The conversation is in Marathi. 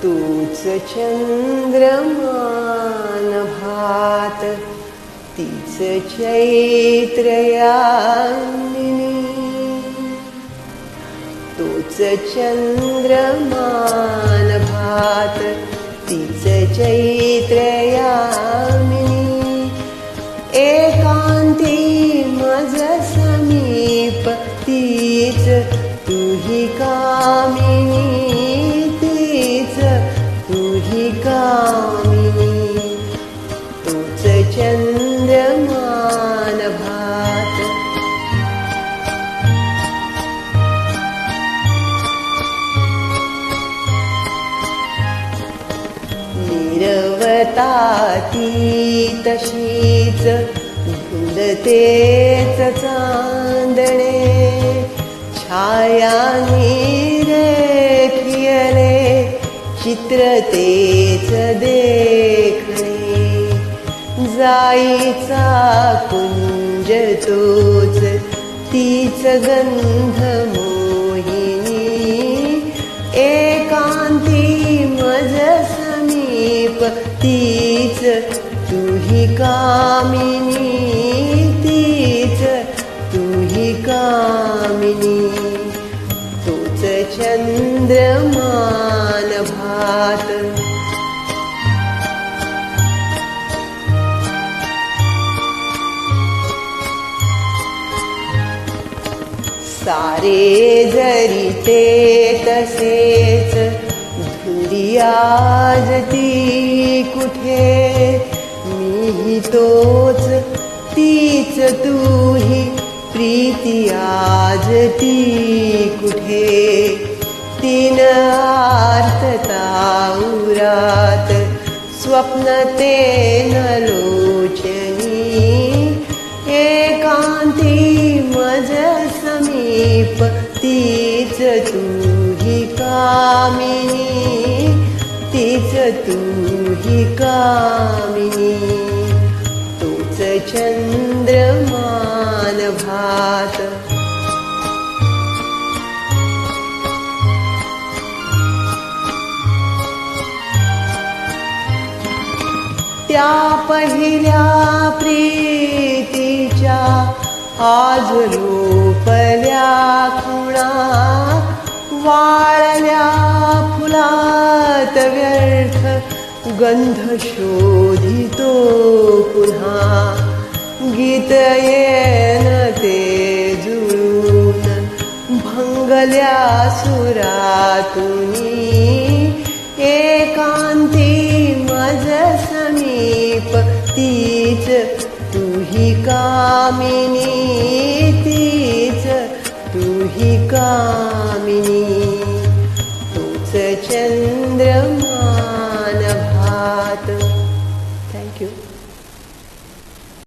तूच चंद्रमान भात तीच चैत्र यामिनी तूच चंद्रमान भात तीच चैत्र यामिनी एकांती मज समीप तीच तुही कामिनी तीच तुही कामिनी तूच चंद्रमान भात निरवता ती तशीच धुंदतेच चांदणे छाया निरेखियले चित्र तेच देखणे जाईचा कुंज तोच तीच गंध मोहिनी एकांती मज समीप तीच तुही कामिनी तीच तुही कामिनी तूच चंद्रमान भात सारे जरी ते तसेच धुंदी आज ती कुठे मीही तोच तीच तूही प्रीती आज ती कुठे तीन आर्तता उरात स्वप्न ते न लोचनी एकांती मज समीप तीच तुही कामिनी तीच तुही कामिनी तूच चंद्रमान भात त्या पहिल्या प्रीतीच्या आज लोपल्या खुणा वाळल्या फुलात व्यर्थ गंध शोधितो पुन्हा गीत येन ते जुळून भंगल्या सुरातुनी एकांती मज समीप तीच तुही कामिनी तीच तुही कामिनी तूच चंद्रमान भात. थँक्यू.